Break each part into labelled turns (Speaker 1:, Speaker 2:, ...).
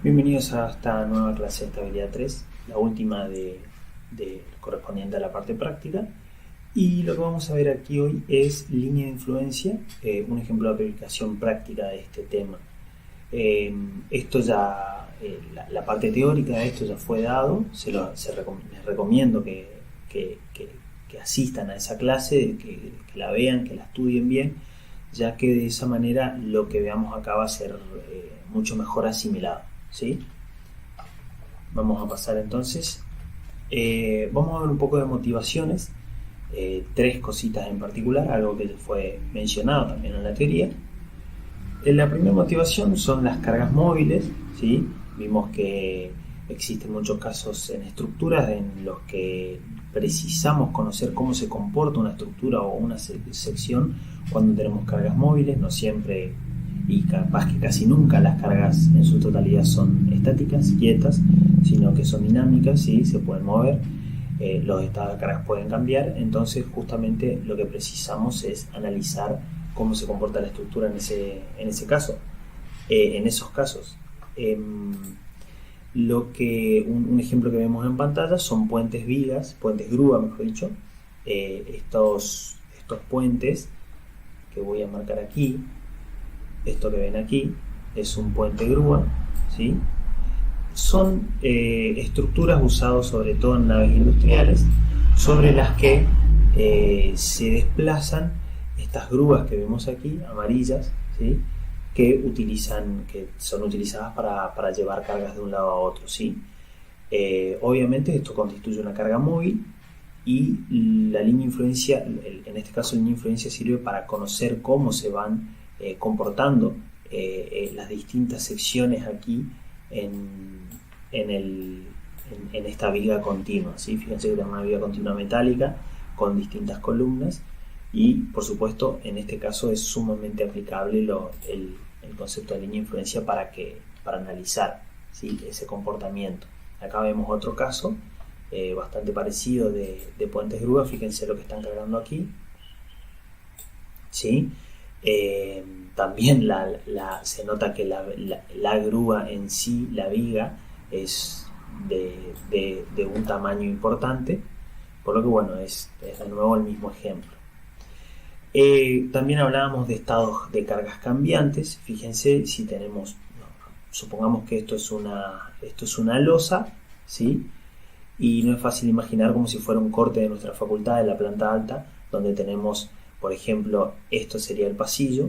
Speaker 1: Bienvenidos a esta nueva clase de estabilidad 3, la última correspondiente a la parte práctica. Y lo que vamos a ver aquí hoy es línea de influencia, un ejemplo de aplicación práctica de este tema. Esto ya, la parte teórica de esto ya fue dado, les recomiendo que asistan a esa clase, que la vean, que la estudien bien, ya que de esa manera lo que veamos acá va a ser mucho mejor asimilado, ¿sí? Vamos a pasar entonces, vamos a ver un poco de motivaciones, tres cositas en particular, algo que fue mencionado también en la teoría. La primera motivación son las cargas móviles, ¿sí? Vimos que existen muchos casos en estructuras en los que precisamos conocer cómo se comporta una estructura o una sección cuando tenemos cargas móviles. No siempre, y capaz que casi nunca, las cargas en su totalidad son estáticas, quietas, sino que son dinámicas, ¿sí? Se pueden mover, los estados de cargas pueden cambiar. Entonces justamente lo que precisamos es analizar cómo se comporta la estructura en ese caso, en esos casos. Un ejemplo que vemos en pantalla son puentes grúa, mejor dicho. Estos puentes que voy a marcar aquí, esto que ven aquí es un puente grúa, ¿sí? Son estructuras usadas sobre todo en naves industriales, sobre las que se desplazan estas grúas que vemos aquí, amarillas, ¿sí? que son utilizadas para llevar cargas de un lado a otro, ¿sí? Obviamente esto constituye una carga móvil, y la línea de influencia, en este caso la línea de influencia sirve para conocer cómo se van comportando las distintas secciones aquí en esta viga continua, ¿sí? Fíjense que tenemos una viga continua metálica con distintas columnas, y por supuesto en este caso es sumamente aplicable el concepto de línea de influencia para analizar, ¿sí? ese comportamiento. Acá vemos otro caso bastante parecido de puentes grúa. Fíjense lo que están cargando aquí, ¿sí? También se nota que la grúa en sí, la viga, es de un tamaño importante, por lo que bueno, es de nuevo el mismo ejemplo. También hablábamos de estados de cargas cambiantes. Fíjense, si tenemos, supongamos que esto es una losa, ¿sí? Y no es fácil imaginar como si fuera un corte de nuestra facultad de la planta alta, donde tenemos, por ejemplo, esto sería el pasillo,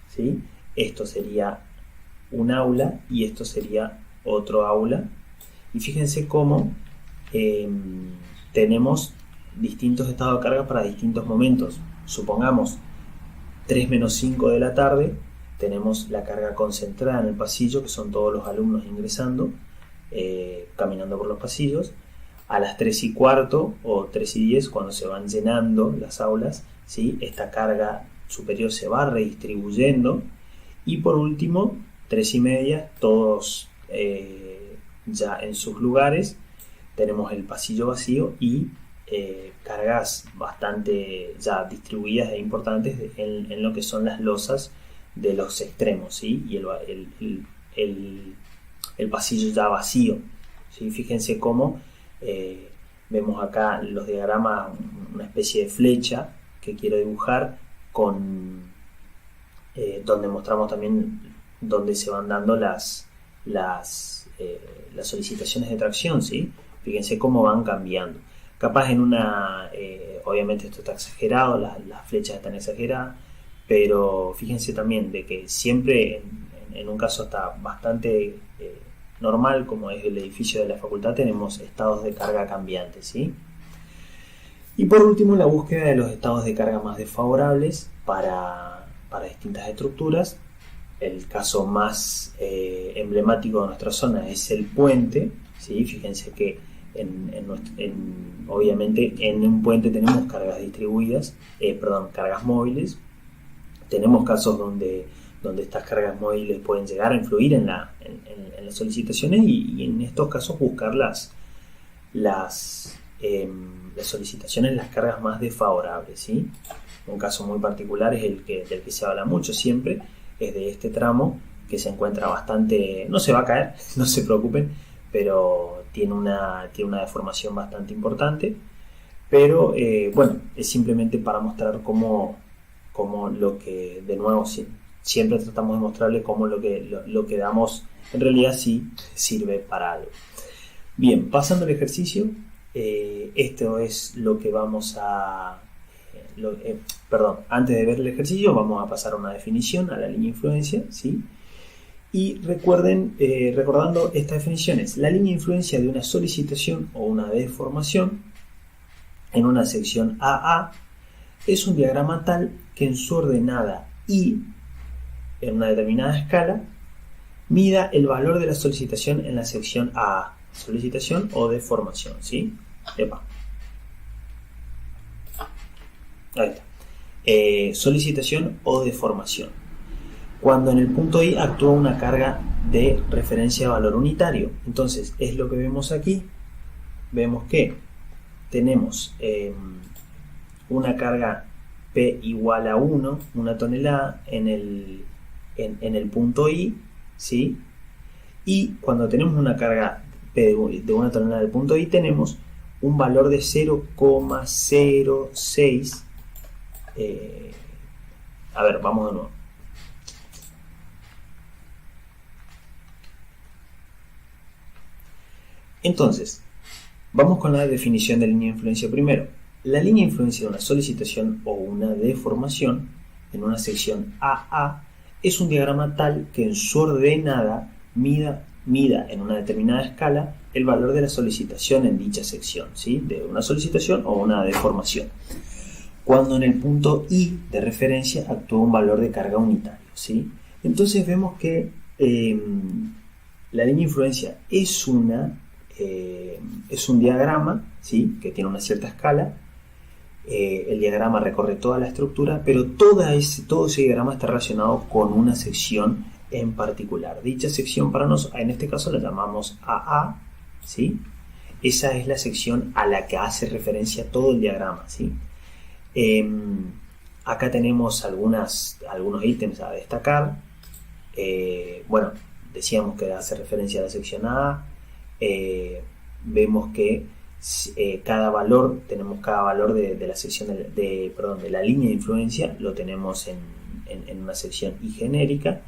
Speaker 1: ¿sí? Esto sería un aula y esto sería otro aula. Y fíjense cómo tenemos distintos estados de carga para distintos momentos. Supongamos 3 menos 5 de la tarde, tenemos la carga concentrada en el pasillo, que son todos los alumnos ingresando, caminando por los pasillos. A las 3 y cuarto o 3 y 10, cuando se van llenando las aulas, ¿sí? Esta carga superior se va redistribuyendo. Y por último, 3 y media, todos ya en sus lugares, tenemos el pasillo vacío y cargas bastante ya distribuidas e importantes en lo que son las losas de los extremos, ¿sí? Y el pasillo ya vacío, ¿sí? Fíjense cómo vemos acá los diagramas, una especie de flecha que quiero dibujar donde mostramos también donde se van dando las solicitaciones de tracción, ¿sí? Fíjense cómo van cambiando. Capaz obviamente esto está exagerado, las flechas están exageradas, pero fíjense también de que siempre en un caso está bastante normal, como es el edificio de la facultad, tenemos estados de carga cambiantes, ¿sí? Y por último, la búsqueda de los estados de carga más desfavorables para distintas estructuras. El caso más emblemático de nuestra zona es el puente, ¿sí? Fíjense que obviamente en un puente tenemos cargas distribuidas, cargas móviles. Tenemos casos donde estas cargas móviles pueden llegar a influir en las solicitaciones, y en estos casos buscar las solicitaciones, las cargas más desfavorables, ¿sí? Un caso muy particular es del que se habla mucho siempre, es de este tramo, que se encuentra bastante, no se va a caer, no se preocupen, pero tiene una deformación bastante importante. Pero bueno, es simplemente para mostrar cómo lo que, de nuevo, siempre tratamos de mostrarle cómo lo que damos en realidad sí sirve para algo. Bien, pasando al ejercicio, esto es lo que vamos a... perdón, antes de ver el ejercicio vamos a pasar a una definición, a la línea de influencia, ¿sí? Y recuerden, recordando estas definiciones, la línea de influencia de una solicitación o una deformación en una sección AA es un diagrama tal que en su ordenada Y, en una determinada escala, mida el valor de la solicitación en la sección AA. Solicitación o deformación, ¿sí? Epa. Ahí está. Solicitación o deformación. Cuando en el punto I actúa una carga de referencia de valor unitario. Entonces, es lo que vemos aquí. Vemos que tenemos una carga P igual a 1, una tonelada en el punto I, ¿sí? Y cuando tenemos una carga P de una tonelada del punto I, tenemos un valor de 0,06. A ver, vamos de nuevo. Entonces, vamos con la definición de línea de influencia primero. La línea de influencia de una solicitación o una deformación en una sección AA es un diagrama tal que en su ordenada mida en una determinada escala el valor de la solicitación en dicha sección, ¿sí? De una solicitación o una deformación. Cuando en el punto I de referencia actúa un valor de carga unitario, ¿sí? Entonces vemos que la línea de influencia es un diagrama, ¿sí? Que tiene una cierta escala. El diagrama recorre toda la estructura, pero todo ese diagrama está relacionado con una sección en particular. Dicha sección para nosotros, en este caso la llamamos AA, ¿sí? Esa es la sección a la que hace referencia todo el diagrama, ¿sí? Acá tenemos algunos ítems a destacar. Bueno, decíamos que hace referencia a la sección AA. Vemos que cada valor de la sección de la línea de influencia lo tenemos en una sección I genérica.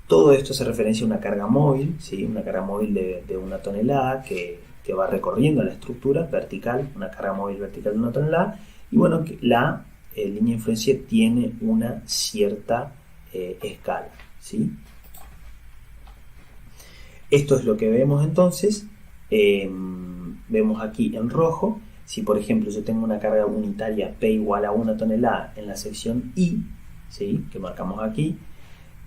Speaker 1: Todo esto hace referencia a una carga móvil, ¿sí? Una carga móvil de una tonelada que va recorriendo la estructura vertical, una carga móvil vertical de una tonelada. Y bueno, la línea de influencia tiene una cierta escala, ¿sí? Esto es lo que vemos entonces. Vemos aquí en rojo, si por ejemplo yo tengo una carga unitaria P igual a 1 tonelada en la sección I, ¿sí? Que marcamos aquí,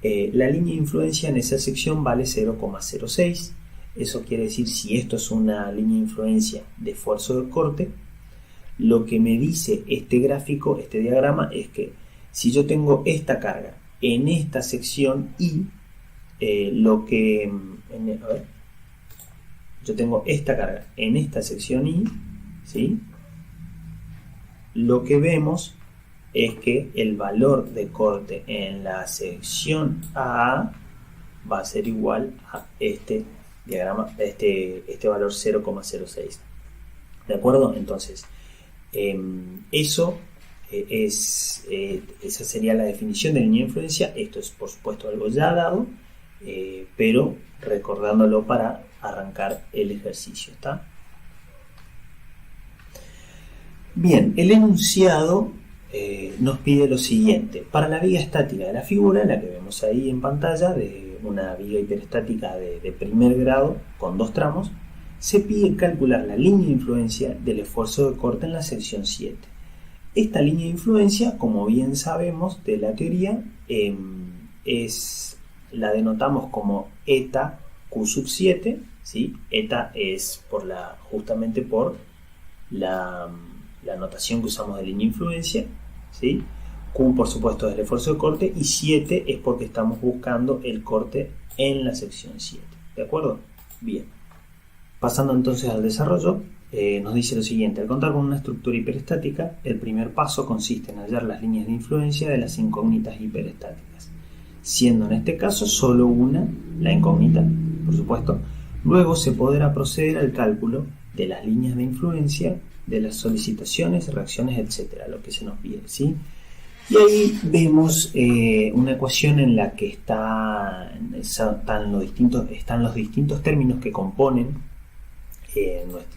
Speaker 1: la línea de influencia en esa sección vale 0,06. Eso quiere decir, si esto es una línea de influencia de esfuerzo de corte, lo que me dice este gráfico, este diagrama, es que si yo tengo esta carga en esta sección I, yo tengo esta carga en esta sección I, ¿sí? Lo que vemos es que el valor de corte en la sección A va a ser igual a este diagrama, este valor 0,06. ¿De acuerdo? Entonces, esa sería la definición de línea de influencia. Esto es, por supuesto, algo ya dado, pero recordándolo para arrancar el ejercicio, ¿está? Bien, el enunciado nos pide lo siguiente. Para la viga estática de la figura, la que vemos ahí en pantalla, de una viga hiperestática de primer grado con 2 tramos, se pide calcular la línea de influencia del esfuerzo de corte en la sección 7. Esta línea de influencia, como bien sabemos de la teoría, la denotamos como eta Q sub 7, ¿sí? Eta es justamente por la notación que usamos de línea de influencia, ¿sí? Q, por supuesto, es el esfuerzo de corte, y 7 es porque estamos buscando el corte en la sección 7. ¿De acuerdo? Bien. Pasando entonces al desarrollo, nos dice lo siguiente. Al contar con una estructura hiperestática, el primer paso consiste en hallar las líneas de influencia de las incógnitas hiperestáticas. siendo en este caso solo una la incógnita, por supuesto. Luego se podrá proceder al cálculo de las líneas de influencia, de las solicitaciones, reacciones, etcétera, lo que se nos pide, ¿sí? Y ahí vemos una ecuación en la que están los distintos términos que componen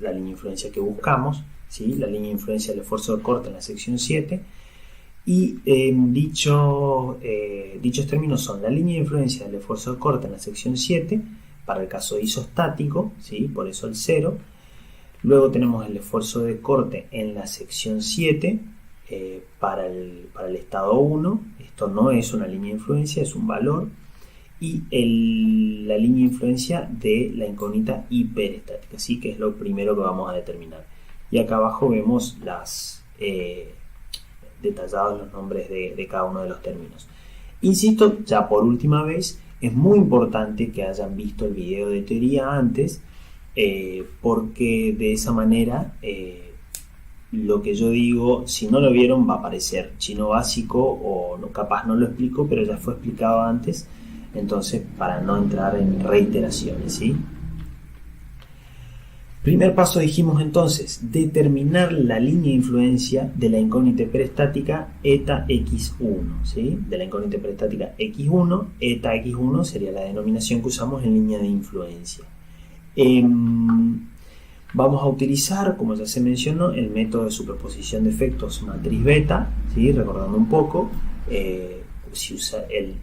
Speaker 1: la línea de influencia que buscamos, ¿sí? La línea de influencia del esfuerzo de corte en la sección 7. Y dichos términos son la línea de influencia del esfuerzo de corte en la sección 7, para el caso isostático, ¿sí? Por eso el 0. Luego tenemos el esfuerzo de corte en la sección 7, para el estado 1, esto no es una línea de influencia, es un valor, y la línea de influencia de la incógnita hiperestática, ¿sí? Que es lo primero que vamos a determinar. Y acá abajo vemos detallados los nombres de cada uno de los términos. Insisto, ya por última vez, es muy importante que hayan visto el video de teoría antes, porque de esa manera lo que yo digo, si no lo vieron, va a parecer chino básico o no, capaz no lo explico, pero ya fue explicado antes, entonces para no entrar en reiteraciones, ¿sí? Primer paso, dijimos entonces, determinar la línea de influencia de la incógnita hiperestática eta x1, ¿sí? De la incógnita hiperestática x1, eta x1 sería la denominación que usamos en línea de influencia. Vamos a utilizar, como ya se mencionó, el método de superposición de efectos matriz beta, ¿sí? Recordando un poco, si usa el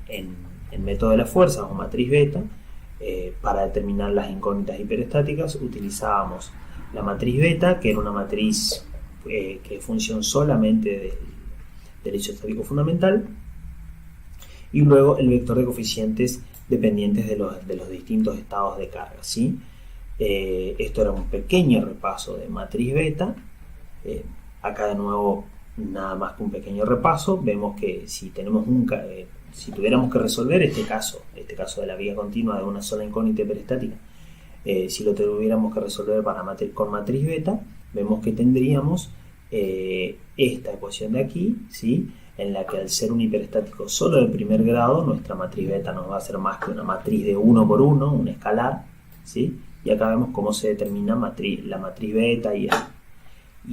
Speaker 1: método de las fuerzas o matriz beta, para determinar las incógnitas hiperestáticas utilizábamos la matriz beta, que era una matriz que es función solamente del isostático fundamental, y luego el vector de coeficientes dependientes de los distintos estados de carga, ¿sí? Esto era un pequeño repaso de matriz beta. Acá de nuevo nada más que un pequeño repaso. Vemos que si tuviéramos que resolver este caso de la vía continua de una sola incógnita hiperestática, si lo tuviéramos que resolver con matriz beta, vemos que tendríamos esta ecuación de aquí, ¿sí? En la que al ser un hiperestático solo de primer grado, nuestra matriz beta nos va a ser más que una matriz de 1 por 1, un escalar, ¿sí? Y acá vemos cómo se determina la matriz beta y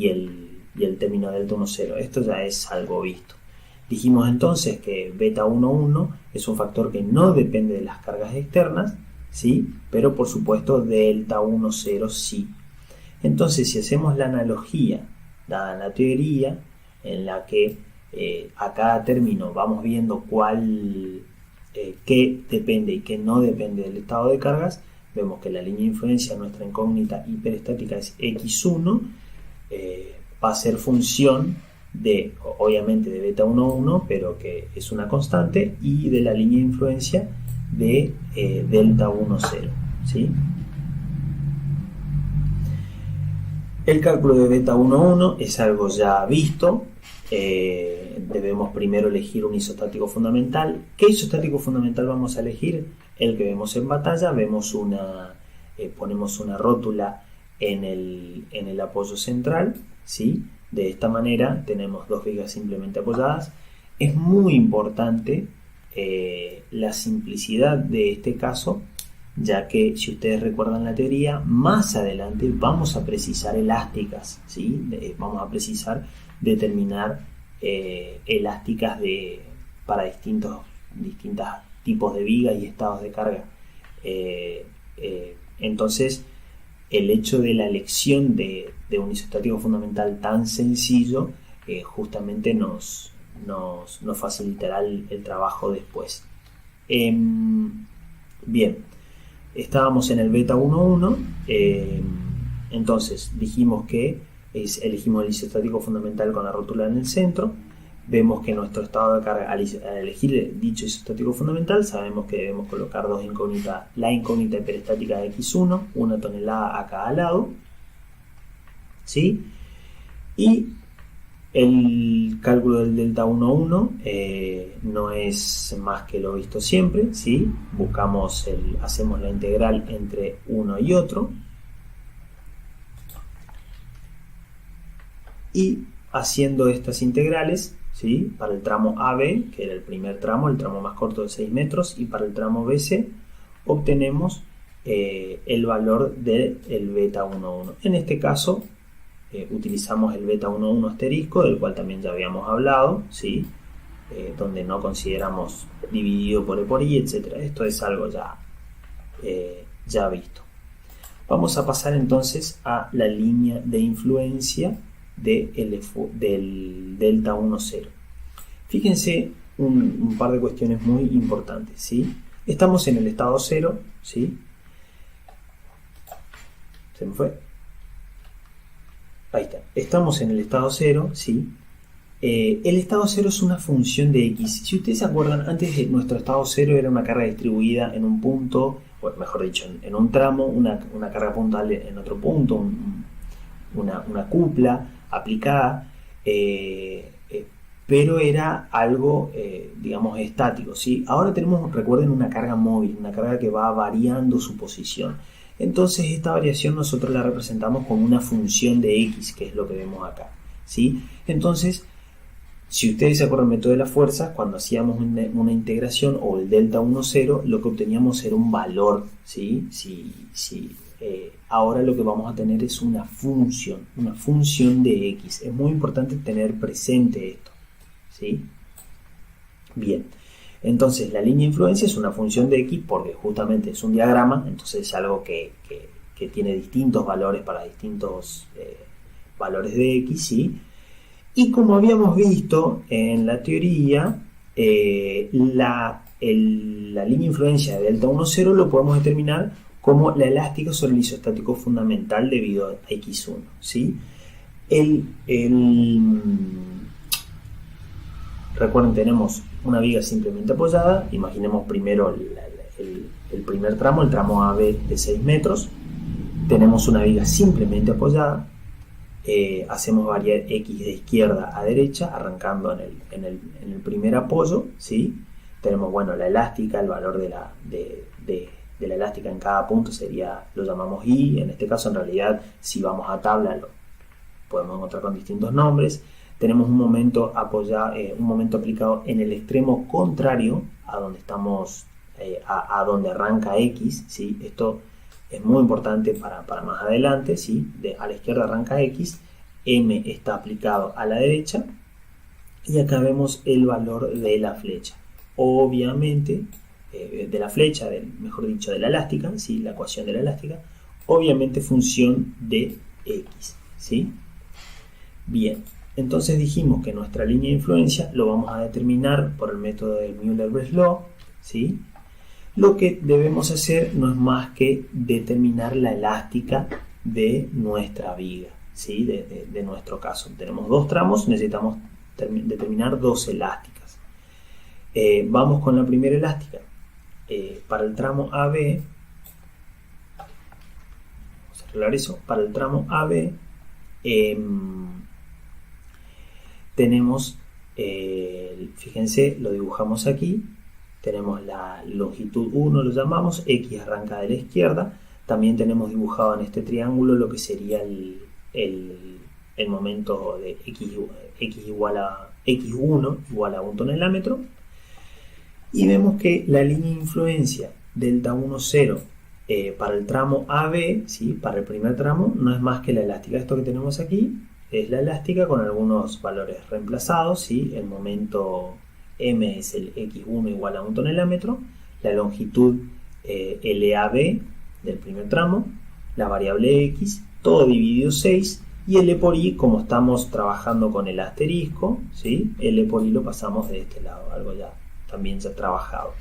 Speaker 1: el término delta 1, 0. Esto ya es algo visto. Dijimos entonces que beta 1, 1 es un factor que no depende de las cargas externas, ¿sí? Pero por supuesto delta 1, 0 sí. Entonces, si hacemos la analogía dada en la teoría, en la que a cada término vamos viendo qué depende y qué no depende del estado de cargas, vemos que la línea de influencia de nuestra incógnita hiperestática es x1, va a ser función obviamente de beta 1, 1, pero que es una constante, y de la línea de influencia de delta 1, 0, ¿sí? El cálculo de beta 1, 1 es algo ya visto. Debemos primero elegir un isostático fundamental. ¿Qué isostático fundamental vamos a elegir? El que vemos en batalla. Ponemos una rótula en el apoyo central, ¿sí? De esta manera tenemos dos vigas simplemente apoyadas. Es muy importante la simplicidad de este caso, ya que, si ustedes recuerdan la teoría, más adelante vamos a precisar elásticas, ¿sí? Vamos a precisar determinar elásticas para distintos tipos de vigas y estados de carga. Entonces, el hecho de la elección de un isostático fundamental tan sencillo justamente nos facilitará el trabajo después. Bien, estábamos en el beta 1, 1, entonces dijimos que elegimos el isostático fundamental con la rótula en el centro. Vemos que nuestro estado de carga, al elegir dicho isostático fundamental, sabemos que debemos colocar la incógnita hiperestática de x1, 1 tonelada a cada lado, ¿sí? Y el cálculo del delta 1, 1 no es más que lo visto siempre, ¿sí? Hacemos la integral entre uno y otro, y haciendo estas integrales ¿sí? Para el tramo AB, que era el primer tramo, el tramo más corto de 6 metros, y para el tramo BC obtenemos el valor del beta 11. En este caso utilizamos el beta 11 asterisco, del cual también ya habíamos hablado, ¿sí? Donde no consideramos dividido por E por I, etc. Esto es algo ya visto. Vamos a pasar entonces a la línea de influencia del delta 10. Fíjense un par de cuestiones muy importantes, ¿sí? Estamos en el estado 0, ¿sí? ¿Se me fue? Ahí está. Estamos en el estado 0, ¿sí? El estado 0 es una función de X. Si ustedes se acuerdan, antes de nuestro estado 0 era una carga distribuida en un punto, o mejor dicho, en un tramo, una carga puntual en otro punto, una cupla aplicada, pero era algo, digamos, estático, ¿sí? Ahora tenemos, recuerden, una carga móvil, una carga que va variando su posición. Entonces esta variación nosotros la representamos como una función de X, que es lo que vemos acá, ¿sí? Entonces, si ustedes se acuerdan del método de las fuerzas, cuando hacíamos una integración o el delta 10, lo que obteníamos era un valor, ¿sí? Ahora lo que vamos a tener es una función de X. Es muy importante tener presente esto, ¿sí? Bien, entonces la línea de influencia es una función de X porque justamente es un diagrama, entonces es algo que tiene distintos valores para distintos valores de X, ¿sí? Y como habíamos visto en la teoría, la línea de influencia de delta 10 lo podemos determinar como la elástica sobre el isostático fundamental debido a X1, ¿sí? Recuerden, tenemos una viga simplemente apoyada. Imaginemos primero el primer tramo, el tramo AB de 6 metros. Tenemos una viga simplemente apoyada. Hacemos variar X de izquierda a derecha, arrancando en el primer apoyo, ¿sí? Tenemos, bueno, la elástica, el valor de la elástica en cada punto sería, lo llamamos I. En este caso, en realidad, si vamos a tabla, lo podemos encontrar con distintos nombres. Tenemos un momento aplicado en el extremo contrario a donde estamos, a donde arranca X, ¿sí? Esto es muy importante para más adelante, ¿sí? A la izquierda arranca X, M está aplicado a la derecha, y acá vemos el valor de la flecha. Obviamente, de la flecha, mejor dicho, de la elástica, ¿sí? La ecuación de la elástica, obviamente función de X, ¿sí? Bien. Entonces dijimos que nuestra línea de influencia lo vamos a determinar por el método de Müller-Breslau, ¿sí? Lo que debemos hacer no es más que determinar la elástica de nuestra viga, ¿sí? De nuestro caso. Tenemos dos tramos, necesitamos determinar dos elásticas. Vamos con la primera elástica. Para el tramo AB, vamos a arreglar eso. Para el tramo AB, tenemos, fíjense, lo dibujamos aquí, tenemos la longitud 1, lo llamamos, X arranca de la izquierda, también tenemos dibujado en este triángulo lo que sería el momento de X igual a X1 igual a 1 tonelámetro, y vemos que la línea de influencia delta 10 para el tramo AB, ¿sí? Para el primer tramo, no es más que la elástica. Esto que tenemos aquí es la elástica con algunos valores reemplazados, ¿sí? El momento M es el X1 igual a 1 tonelámetro, la longitud LAB del primer tramo, la variable X, todo dividido 6, y L por I, como estamos trabajando con el asterisco, ¿sí? L por I lo pasamos de este lado, algo también ya trabajado.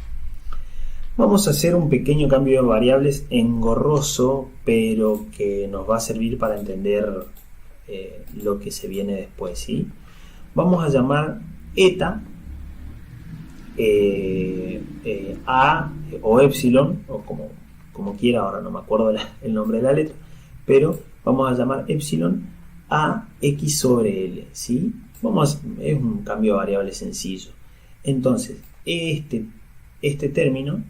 Speaker 1: Vamos a hacer un pequeño cambio de variables engorroso, pero que nos va a servir para entender lo que se viene después, ¿sí? Vamos a llamar eta a o epsilon, o como quiera, ahora no me acuerdo el nombre de la letra, pero vamos a llamar epsilon a X sobre L, ¿sí? Es un cambio de variable sencillo. Entonces, este término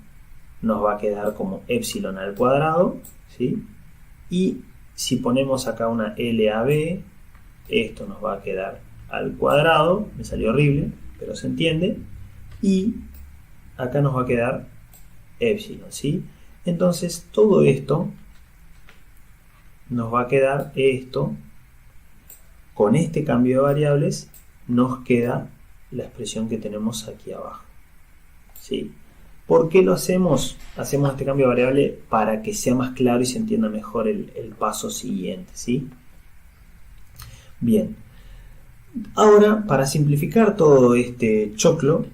Speaker 1: nos va a quedar como epsilon al cuadrado, ¿sí? Y si ponemos acá una LAB, esto nos va a quedar al cuadrado, me salió horrible, pero se entiende, y acá nos va a quedar epsilon, ¿sí? Entonces todo esto nos va a quedar esto, con este cambio de variables nos queda la expresión que tenemos aquí abajo, ¿sí? ¿Por qué lo hacemos? Hacemos este cambio de variable para que sea más claro y se entienda mejor el paso siguiente, ¿sí? Bien, ahora para simplificar todo este choclo,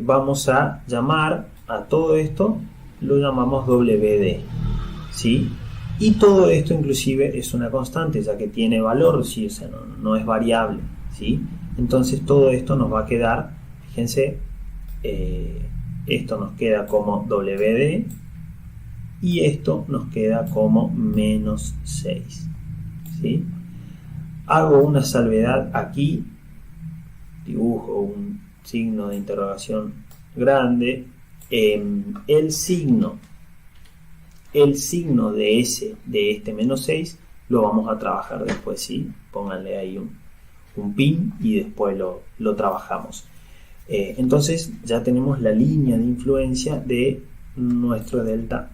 Speaker 1: vamos a llamar a todo esto, lo llamamos WD, ¿sí? Y todo esto inclusive es una constante, ya que tiene valor, ¿sí? O sea, no es variable, ¿sí? Entonces todo esto nos va a quedar, fíjense, esto nos queda como WD y esto nos queda como menos 6, ¿sí? Hago una salvedad aquí, dibujo un signo de interrogación grande. El signo de este menos 6 lo vamos a trabajar después, ¿sí? Pónganle ahí un pin y después lo trabajamos. Entonces ya tenemos la línea de influencia de nuestro delta